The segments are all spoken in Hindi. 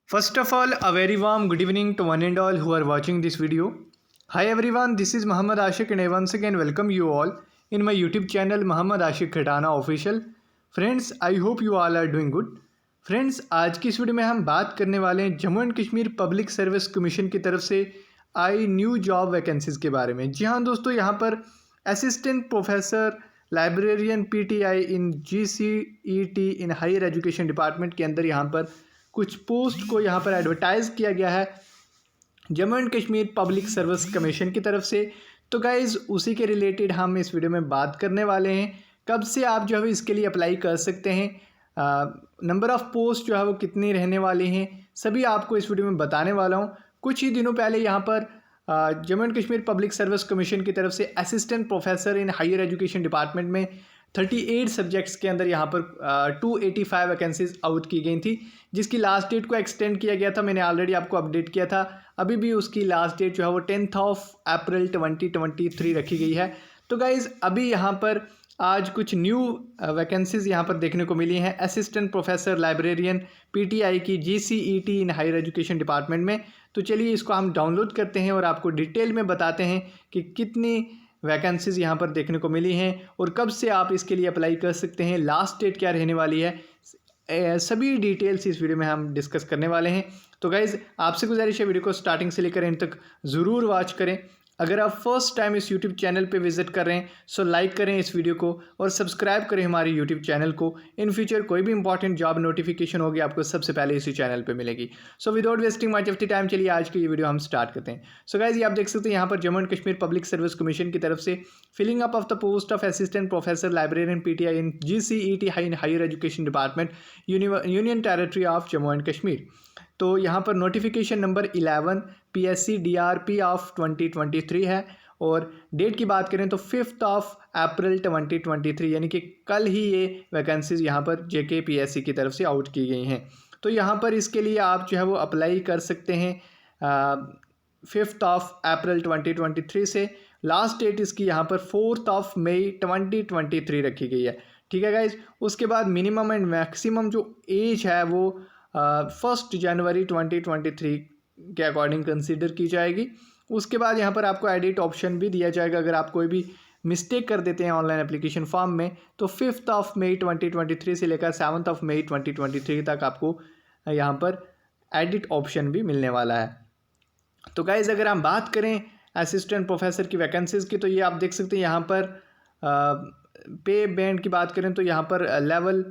First of all, a very warm good evening to one and all who are watching this video. Hi everyone, this is Muhammad Ashik and I once again welcome you all in my YouTube channel Muhammad Ashik Khatana Official. Friends, I hope you all are doing good. Friends, आज की इस वीडियो में हम बात करने वाले हैं Jammu and Kashmir public service commission की तरफ से आई न्यू जॉब वैकेंसीज़ के बारे में। जी हाँ दोस्तों, यहाँ पर assistant professor librarian PTI in GCET in higher education department के अंदर यहाँ पर कुछ पोस्ट को यहाँ पर एडवर्टाइज़ किया गया है Jammu and Kashmir public service commission की तरफ से। तो गाइज़, उसी के रिलेटेड हम इस वीडियो में बात करने वाले हैं। कब से आप जो है इसके लिए अप्लाई कर सकते हैं, नंबर ऑफ़ पोस्ट जो है वो कितनी रहने वाली हैं, सभी आपको इस वीडियो में बताने वाला हूँ। कुछ ही दिनों पहले यहाँ पर Jammu and Kashmir public service commission की तरफ से assistant professor in higher education department में 38 सब्जेक्ट्स के अंदर यहाँ पर 285 वैकेंसीज़ आउट की गई थी, जिसकी लास्ट डेट को एक्सटेंड किया गया था। मैंने ऑलरेडी आपको अपडेट किया था। अभी भी उसकी लास्ट डेट जो है वो 10 अप्रैल 2023 रखी गई है। तो गाइज़, अभी यहाँ पर आज कुछ न्यू वैकेंसीज़ यहाँ पर देखने को मिली हैं असिस्टेंट प्रोफेसर लाइब्रेरियन पीटीआई की GCET in higher education department में। तो चलिए इसको हम डाउनलोड करते हैं और आपको डिटेल में बताते हैं कि कितनी वैकेंसीज़ यहाँ पर देखने को मिली हैं और कब से आप इसके लिए अप्लाई कर सकते हैं, लास्ट डेट क्या रहने वाली है, सभी डिटेल्स इस वीडियो में हम डिस्कस करने वाले हैं। तो गाइज़, आपसे गुजारिश है वीडियो को स्टार्टिंग से लेकर एंड तक ज़रूर वॉच करें। अगर आप फर्स्ट टाइम इस यूट्यूब चैनल पे विज़िट कर रहे हैं सो लाइक करें इस वीडियो को और सब्सक्राइब करें हमारे यूट्यूब चैनल को। इन फ्यूचर कोई भी इंपॉर्टेंट जॉब नोटिफिकेशन होगी आपको सबसे पहले इसी चैनल पे मिलेगी। So without wasting much of the time, चलिए आज की ये वीडियो हम स्टार्ट करते हैं। सो गाइस, ये आप देख सकते हैं यहाँ पर Jammu and Kashmir public service commission की तरफ से filling up of the post of assistant professor librarian PTI in GCET higher education department union territory of Jammu and Kashmir. तो यहाँ पर notification number 11 PSC DRP of 2023 है और डेट की बात करें तो 5 अप्रैल 2023, यानी कि कल ही ये वैकेंसीज़ यहाँ पर JK PSC की तरफ से आउट की गई हैं। तो यहाँ पर इसके लिए आप जो है वो अप्लाई कर सकते हैं 5 अप्रैल 2023 से। लास्ट डेट इसकी यहाँ पर 4 मई 2023 रखी गई है। ठीक है गाइज, उसके बाद मिनिमम एंड मैक्सिमम जो एज है वो 1 जनवरी 2023 के अकॉर्डिंग कंसीडर की जाएगी। उसके बाद यहाँ पर आपको एडिट ऑप्शन भी दिया जाएगा। अगर आप कोई भी मिस्टेक कर देते हैं ऑनलाइन एप्लीकेशन फॉर्म में तो 5 मई 2023 से लेकर 7 मई 2023 तक आपको यहाँ पर एडिट ऑप्शन भी मिलने वाला है। तो गाइज़, अगर हम बात करें असिस्टेंट प्रोफेसर की वैकेंसीज़ की तो ये आप देख सकते हैं यहाँ पर पे बैंड की बात करें तो यहाँ पर लेवल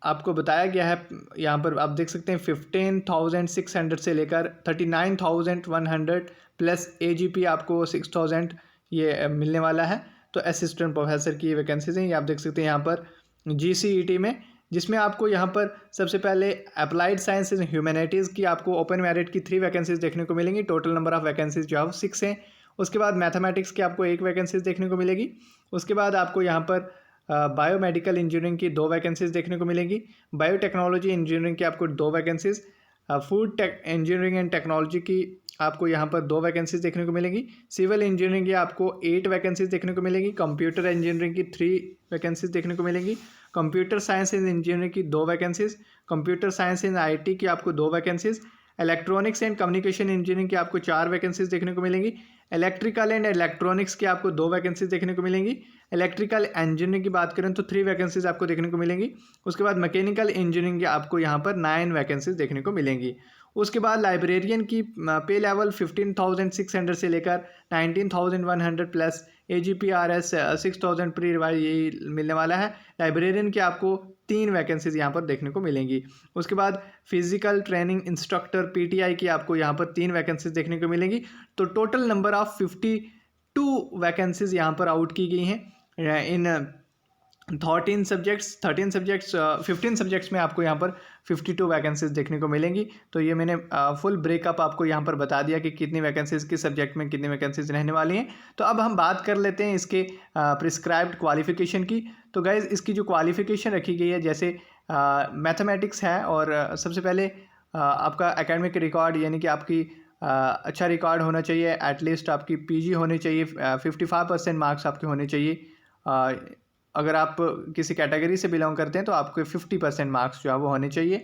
आपको बताया गया है। यहाँ पर आप देख सकते हैं 15,600 से लेकर 39,100 प्लस AGP आपको 6,000 ये मिलने वाला है। तो असिस्टेंट प्रोफेसर की वैकेंसीज हैं, ये आप देख सकते हैं यहाँ पर GCET में, जिसमें आपको यहाँ पर सबसे पहले अप्लाइड साइंस एंड ह्यूमैनिटीज़ की आपको ओपन मेरिट की 3 वैकेंसीज देखने को मिलेंगी। टोटल नंबर ऑफ़ वैकेंसीज जो है 6 हैं। उसके बाद मैथमेटिक्स की आपको 1 वैकेंसीज देखने को मिलेगी। उसके बाद आपको यहाँ पर बायोमेडिकल इंजीनियरिंग की 2 वैकेंसीज देखने को मिलेंगी। बायोटेक्नोलॉजी इंजीनियरिंग की आपको 2 vacancies, food tech engineering and technology की आपको यहाँ पर 2 वैकेंसीज देखने को मिलेंगी। सिविल इंजीनियरिंग की आपको 8 वैकेंसीज देखने को मिलेंगी। कंप्यूटर इंजीनियरिंग की 3 वैकेंसीज देखने को मिलेंगी। कंप्यूटर साइंस एंड इंजीनियरिंग की 2 vacancies. Computer science and IT की आपको 2 vacancies. Electronics and communication engineering की आपको 4 वैकेंसीज देखने को मिलेंगी। इलेक्ट्रिकल एंड इलेक्ट्रॉनिक्स की आपको 2 वैकेंसीज देखने को मिलेंगी। इलेक्ट्रिकल इंजीनियरिंग की बात करें तो 3 वैकेंसीज आपको देखने को मिलेंगी। उसके बाद मैकेनिकल इंजीनियरिंग की आपको यहाँ पर 9 वैकेंसीज देखने को मिलेंगी। उसके बाद लाइब्रेरियन की पे लेवल 15,600 से लेकर 19,100 plus AGP RS 6,000 pre revise यही मिलने वाला है। लाइब्रेरियन की आपको 3 वैकेंसीज यहाँ पर देखने को मिलेंगी। उसके बाद फिजिकल ट्रेनिंग इंस्ट्रक्टर PTI की आपको यहाँ पर 3 वैकेंसीज देखने को मिलेंगी। तो टोटल नंबर ऑफ़ 52 वैकेंसीज यहाँ पर आउट की गई हैं इन 15 सब्जेक्ट्स में आपको यहाँ पर 52 वैकेंसीज देखने को मिलेंगी। तो ये मैंने फुल ब्रेकअप आपको यहाँ पर बता दिया कि कितनी वैकेंसीज किस सब्जेक्ट में कितनी वैकेंसीज रहने वाली हैं। तो अब हम बात कर लेते हैं इसके प्रिस्क्राइब्ड क्वालिफ़िकेशन की। तो गाइज़, इसकी जो क्वालिफ़िकेशन रखी गई है, जैसे मैथमेटिक्स है और सबसे पहले आपका एकेडमिक रिकॉर्ड, यानी कि आपकी अच्छा रिकॉर्ड होना चाहिए। एटलीस्ट आपकी PG होनी चाहिए, 55% मार्क्स आपके होने चाहिए। अगर आप किसी कैटेगरी से बिलोंग करते हैं तो आपको 50% मार्क्स जो है वो होने चाहिए।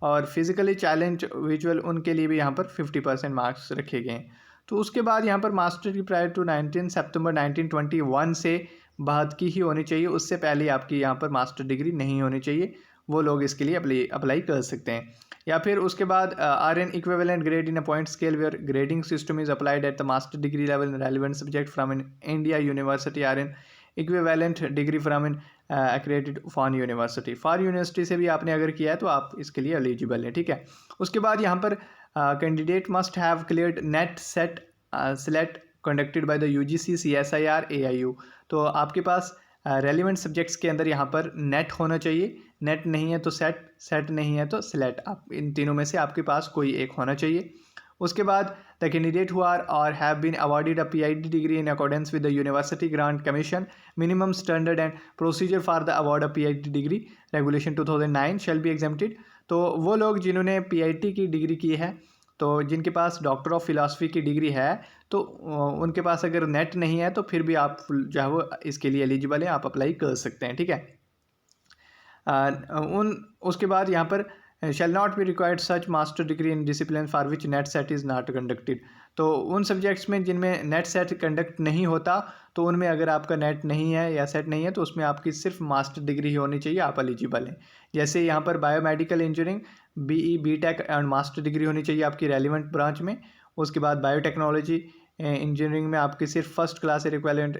और फिजिकली चैलेंज विजुअल उनके लिए भी यहाँ पर 50% मार्क्स रखे गए हैं। तो उसके बाद यहाँ पर मास्टर की प्रायर टू 19 सितंबर 1921 से बाद की ही होनी चाहिए, उससे पहले आपकी यहाँ पर मास्टर डिग्री नहीं होनी चाहिए, वो लोग इसके लिए अप्लाई कर सकते हैं। या फिर उसके बाद or an equivalent grade in a point scale where grading system is applied at the master degree level in relevant subject from in India university or an equivalent degree from in accredited foreign university. Foreign university से भी आपने अगर किया है तो आप इसके लिए एलिजिबल हैं, ठीक है। उसके बाद यहाँ पर candidate must have cleared net set select conducted by the UGC CSIR AIU। तो आपके पास रेलिवेंट सब्जेक्ट्स के अंदर यहाँ पर नेट होना चाहिए, नेट नहीं है तो सेट, सेट नहीं है तो सिलेक्ट, आप इन तीनों में से आपके पास कोई एक होना चाहिए। उसके बाद the candidate who are or have been awarded a PhD degree in accordance with the university grant commission minimum standard and procedure for the award of PhD degree regulation 2009 shall be exempted. तो वो लोग जिन्होंने PhD की डिग्री की है, तो जिनके पास डॉक्टर ऑफ फिलॉसफी की डिग्री है, तो उनके पास अगर नेट नहीं है तो फिर भी आप जो है वो इसके लिए एलिजिबल है, आप अप्लाई कर सकते हैं, ठीक है। उसके बाद यहाँ पर shall not be required such master degree in discipline for which net set is not conducted. तो उन सब्जेक्ट्स में जिनमें नेट सेट कंडक्ट नहीं होता, तो उनमें अगर आपका नेट नहीं है या सेट नहीं है तो उसमें आपकी सिर्फ मास्टर डिग्री ही होनी चाहिए, आप एलिजिबल हैं। जैसे यहाँ पर biomedical engineering BE BTech and master degree होनी चाहिए आपकी रेलिवेंट ब्रांच में। उसके बाद बायोटेक्नोलॉजी इंजीनियरिंग में आपकी सिर्फ first class equivalent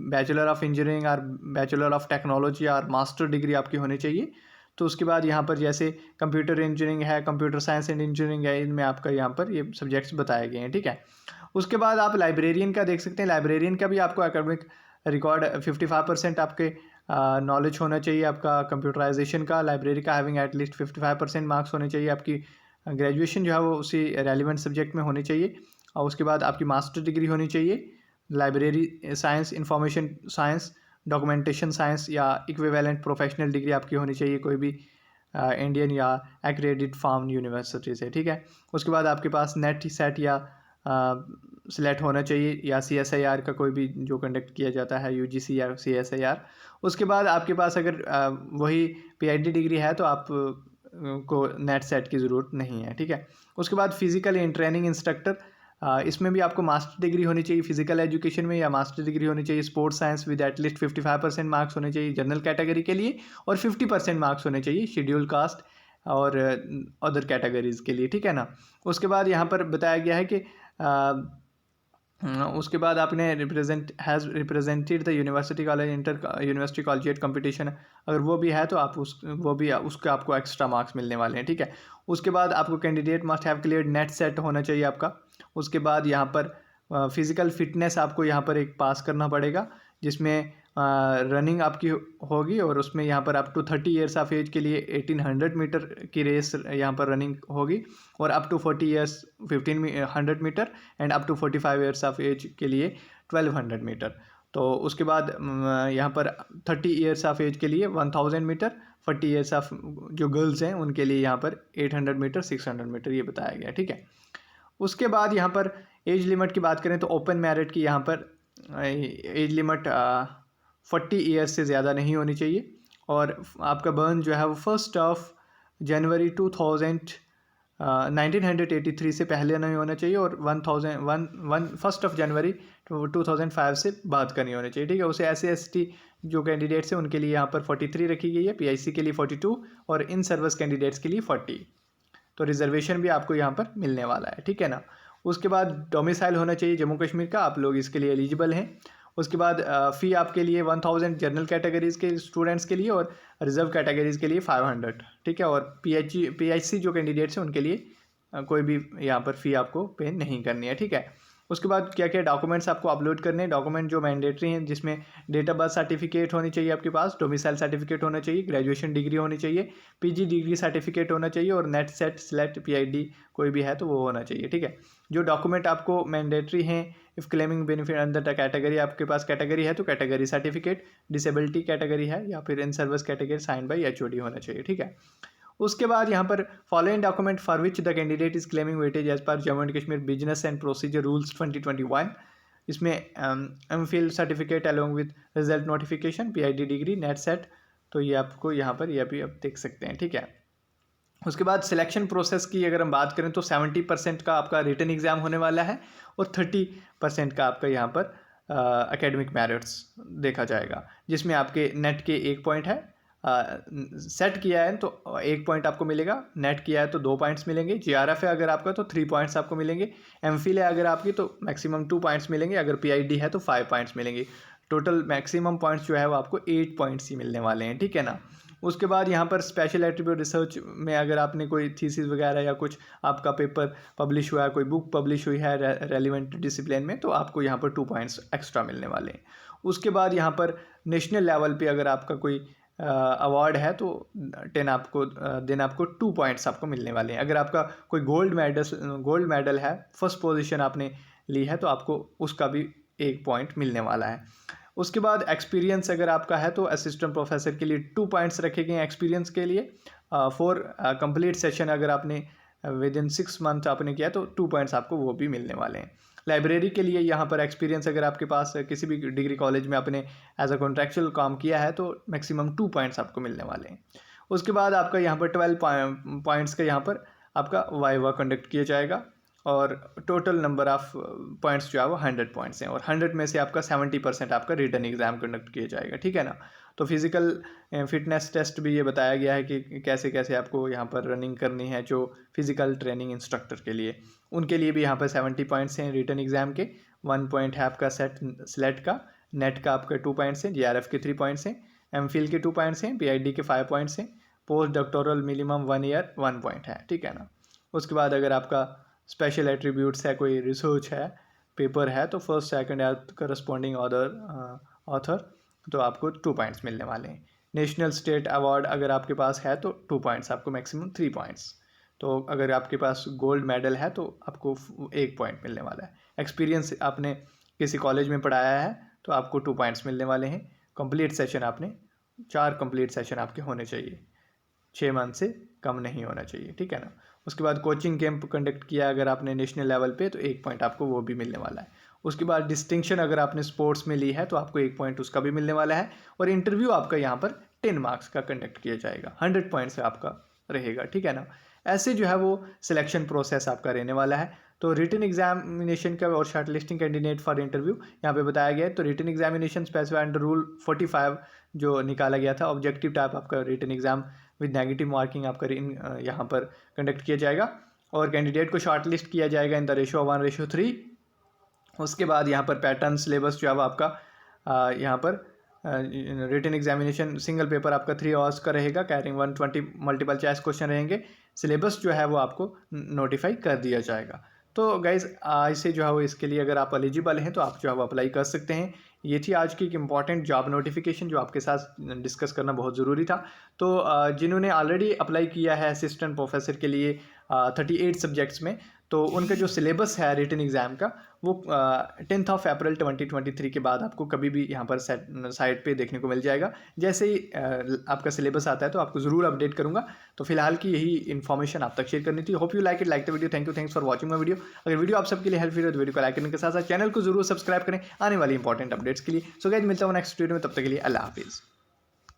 bachelor of engineering और बैचलर ऑफ टेक्नोलॉजी और मास्टर डिग्री आपकी होनी चाहिए। तो उसके बाद यहाँ पर जैसे कंप्यूटर इंजीनियरिंग है, कंप्यूटर साइंस एंड इंजीनियरिंग है, इनमें आपका यहाँ पर ये सब्जेक्ट्स बताए गए हैं, ठीक है। उसके बाद आप लाइब्रेरियन का देख सकते हैं, लाइब्रेरियन का भी आपको एकेडमिक रिकॉर्ड 55% आपके नॉलेज होना चाहिए आपका कंप्यूटराइजेशन का, लाइब्रेरी का हैविंग एटलीस्ट 55% मार्क्स होने चाहिए, आपकी ग्रेजुएशन जो है वो उसी रेलिवेंट सब्जेक्ट में होनी चाहिए। और उसके बाद आपकी मास्टर डिग्री होनी चाहिए library science, information science, documentation science या इक्विवेलेंट प्रोफेशनल डिग्री आपकी होनी चाहिए कोई भी इंडियन या एक्रेडिटेड फॉरेन यूनिवर्सिटी से, ठीक है। उसके बाद आपके पास नेट सेट या सिलेक्ट होना चाहिए या CSIR का कोई भी जो कंडक्ट किया जाता है, UGC या CSIR। उसके बाद आपके पास अगर वही PhD डिग्री है तो आप को नेट सेट की ज़रूरत नहीं है, ठीक है। उसके बाद फिजिकल एंड ट्रेनिंग इंस्ट्रक्टर, इसमें भी आपको मास्टर डिग्री होनी चाहिए फिजिकल एजुकेशन में, या मास्टर डिग्री होनी चाहिए sports science with at least 55% marks होने चाहिए जनरल कैटेगरी के लिए, और 50% मार्क्स होने चाहिए शेड्यूल कास्ट और अदर कैटेगरीज़ के लिए, ठीक है ना। उसके बाद यहाँ पर बताया गया है कि उसके बाद आपने has represented the university college inter university collegiate competition, अगर वो भी है तो आप उसके आपको एक्स्ट्रा मार्क्स मिलने वाले हैं, ठीक है। उसके बाद आपको candidate must have cleared net set होना चाहिए आपका। उसके बाद यहाँ पर फिज़िकल फिटनेस आपको यहाँ पर एक पास करना पड़ेगा, जिसमें रनिंग आपकी होगी, और उसमें यहाँ पर up to 30 years of age के लिए 1800 मीटर की रेस यहाँ पर रनिंग होगी, और up to 40 years 1500 metre, and up to 45 years of age के लिए 1200 मीटर। तो उसके बाद यहाँ पर 30 ईयर्स ऑफ एज के लिए 1000 मीटर, 40 ईयर्स ऑफ जो गर्ल्स हैं उनके लिए यहाँ पर 800 मीटर, 600 मीटर ये बताया गया, ठीक है। उसके बाद यहाँ पर एज लिमिट की बात करें तो ओपन मेरिट की यहाँ पर एज लिमिट 40 ईयर्स से ज़्यादा नहीं होनी चाहिए, और आपका बर्न जो है वो 1 जनवरी 1983 से पहले नहीं होना चाहिए, और 1 जनवरी 2005 से बाद का नहीं होना चाहिए, ठीक है। उसे SC/ST जो कैंडिडेट्स हैं उनके लिए यहाँ पर 43 रखी गई है, PIC के लिए 42 और इन सर्विस कैंडिडेट्स के लिए 40। तो रिजर्वेशन भी आपको यहाँ पर मिलने वाला है, ठीक है ना। उसके बाद डोमिसाइल होना चाहिए जम्मू कश्मीर का, आप लोग इसके लिए एलिजिबल हैं। उसके बाद फ़ी आपके लिए 1000 जनरल कैटेगरीज़ के स्टूडेंट्स के लिए, और रिजर्व कैटेगरीज़ के लिए 500, ठीक है। और PIC जो कैंडिडेट्स हैं उनके लिए कोई भी यहाँ पर फ़ी आपको पे नहीं करनी है, ठीक है। उसके बाद क्या क्या डॉक्यूमेंट्स आपको अपलोड करने हैं, डॉक्यूमेंट जो मैंडेटरी हैं, जिसमें डेट ऑफ बर्थ सर्टिफिकेट होनी चाहिए आपके पास, डोमिसाइल सर्टिफिकेट होना चाहिए, ग्रेजुएशन डिग्री होनी चाहिए, PG डिग्री सर्टिफिकेट होना चाहिए, और नेट सेट सिलेक्ट PhD कोई भी है तो वो होना चाहिए, ठीक है। जो डॉक्यूमेंट आपको मैंडेटरी हैं, if claiming benefit under the category, आपके पास कैटेगरी है तो कैटेगरी सर्टिफिकेट, डिसेबिलिटी कैटेगरी है या फिर in service category sign by HOD होना चाहिए, ठीक है। उसके बाद यहाँ पर following document for which the candidate is claiming weightage as per Jammu and Kashmir business and procedure rules 2021, इसमें MPhil certificate along with result notification, PhD degree, NET SET, तो ये आपको यहाँ पर ये भी आप देख सकते हैं, ठीक है। उसके बाद सिलेक्शन प्रोसेस की अगर हम बात करें तो 70% का आपका रिटन एग्ज़ाम होने वाला है और 30% का आपका यहाँ पर एकेडमिक मेरिट्स देखा जाएगा, जिसमें आपके नेट के 1 पॉइंट है। सेट किया है तो 1 पॉइंट आपको मिलेगा, नेट किया है तो 2 पॉइंट्स मिलेंगे, जीआरएफ है अगर आपका तो 3 पॉइंट्स आपको मिलेंगे, एमफिल है अगर आपकी तो मैक्सिमम 2 पॉइंट्स मिलेंगे, अगर पीआईडी है तो 5 पॉइंट्स मिलेंगे। टोटल मैक्सिमम पॉइंट्स जो है वो आपको 8 पॉइंट्स ही मिलने वाले हैं, ठीक है ना। उसके बाद यहाँ पर स्पेशल एट्रीब्यूट रिसर्च में अगर आपने कोई थीसिस वगैरह या कुछ आपका पेपर पब्लिश हुआ है, कोई बुक पब्लिश हुई है रेलिवेंट डिसिप्लिन में, तो आपको यहाँ पर 2 पॉइंट्स एक्स्ट्रा मिलने वाले हैं। उसके बाद यहाँ पर नेशनल लेवल पे अगर आपका कोई अवार्ड है तो 10 आपको देन आपको 2 पॉइंट्स आपको मिलने वाले हैं। अगर आपका कोई गोल्ड मेडल है, फर्स्ट पोजीशन आपने ली है, तो आपको उसका भी 1 पॉइंट मिलने वाला है। उसके बाद एक्सपीरियंस अगर आपका है तो असिस्टेंट प्रोफेसर के लिए 2 पॉइंट्स रखे गए हैं एक्सपीरियंस के लिए। फॉर कंप्लीट सेशन अगर आपने विद इन 6 मंथ आपने किया तो 2 पॉइंट्स आपको वो भी मिलने वाले हैं। लाइब्रेरी के लिए यहाँ पर एक्सपीरियंस अगर आपके पास किसी भी डिग्री कॉलेज में आपने एज अ कॉन्ट्रैक्चुअल काम किया है तो मैक्सिमम 2 पॉइंट्स आपको मिलने वाले हैं। उसके बाद आपका यहाँ पर 12 पॉइंट्स का यहाँ पर आपका वाइवा कंडक्ट किया जाएगा और टोटल नंबर ऑफ पॉइंट्स जो है वो 100 पॉइंट्स हैं और 100 में से आपका 70% आपका रिटन एग्ज़ाम कंडक्ट किया जाएगा, ठीक है ना। तो फिज़िकल फिटनेस टेस्ट भी ये बताया गया है कि कैसे कैसे आपको यहाँ पर रनिंग करनी है, जो फिज़िकल ट्रेनिंग इंस्ट्रक्टर के लिए, उनके लिए भी यहाँ पर 70 पॉइंट्स हैं रिटन एग्ज़ाम के। 1 पॉइंट है आपका स्लेट का, नेट का आपका 2 पॉइंट्स हैं, जीआरएफ के 3 पॉइंट्स हैं, एमफिल के 2 पॉइंट्स हैं, पीआईडी के 5 पॉइंट्स हैं, post doctoral minimum 1 year 1 point है, ठीक है ना। उसके बाद अगर आपका स्पेशल एट्रीब्यूट्स है, कोई रिसर्च है, पेपर है, तो फर्स्ट सेकंड या करस्पॉन्डिंग ऑथर तो आपको 2 पॉइंट्स मिलने वाले हैं। नेशनल स्टेट अवार्ड अगर आपके पास है तो 2 पॉइंट्स, आपको मैक्सिमम 3 पॉइंट्स। तो अगर आपके पास गोल्ड मेडल है तो आपको 1 पॉइंट मिलने वाला है। एक्सपीरियंस आपने किसी कॉलेज में पढ़ाया है तो आपको 2 पॉइंट्स मिलने वाले हैं। कंप्लीट सेशन आपने 4 कंप्लीट सेशन आपके होने चाहिए, 6 मंथ से कम नहीं होना चाहिए, ठीक है ना। उसके बाद कोचिंग कैंप कंडक्ट किया अगर आपने नेशनल लेवल पे तो 1 पॉइंट आपको वो भी मिलने वाला है। उसके बाद डिस्टिंक्शन अगर आपने स्पोर्ट्स में ली है तो आपको 1 पॉइंट उसका भी मिलने वाला है और इंटरव्यू आपका यहाँ पर 10 मार्क्स का कंडक्ट किया जाएगा, 100 पॉइंट्स आपका रहेगा, ठीक है ना। ऐसे जो है वो सिलेक्शन प्रोसेस आपका रहने वाला है। तो रिटन एग्जामिनेशन का और short listing candidate for interview यहाँ पे बताया गया है। तो written examination specified under rule 45 जो निकाला गया था, ऑब्जेक्टिव टाइप आपका written exam with negative marking आपका यहाँ पर कंडक्ट किया जाएगा और कैंडिडेट को शॉर्ट लिस्ट किया जाएगा इन द रेशो 1:3। उसके बाद यहाँ पर पैटर्न सिलेबस जो है वो आपका यहाँ पर रिटन एग्जामिनेशन सिंगल पेपर आपका 3 आवर्स का रहेगा, कैरिंग 120 मल्टीपल चॉइस क्वेश्चन रहेंगे। सिलेबस जो है वो आपको नोटिफाई कर दिया जाएगा। तो गाइज़ ऐसे जो है वो इसके लिए अगर आप एलिजिबल हैं तो आप जो है वो अप्लाई कर सकते हैं। ये थी आज की एक इम्पॉर्टेंट जॉब नोटिफिकेशन जो आपके साथ डिस्कस करना बहुत ज़रूरी था। तो जिन्होंने ऑलरेडी अप्लाई किया है असिस्टेंट प्रोफेसर के लिए 38 सब्जेक्ट्स में, तो उनका जो सिलेबस है रिटन एग्ज़ाम का वो 10 अप्रैल 2023 के बाद आपको कभी भी यहाँ पर साइट पे देखने को मिल जाएगा। जैसे ही आपका सिलेबस आता है तो आपको ज़रूर अपडेट करूँगा। तो फिलहाल की यही इन्फॉर्मेशन आप तक शेयर करनी थी। Hope you like the video. Thanks for watching my video. अगर वीडियो आप सबके लिए हेल्पफुल है तो वीडियो को लाइक करने के साथ साथ चैनल को जरूर सब्सक्राइब करें आने वाली इंपॉर्टेंट अपडेट्स के लिए। सो गाइस मिलता हूँ नेक्स्ट वीडियो में, तब तक के लिए अल्लाह हाफिज़।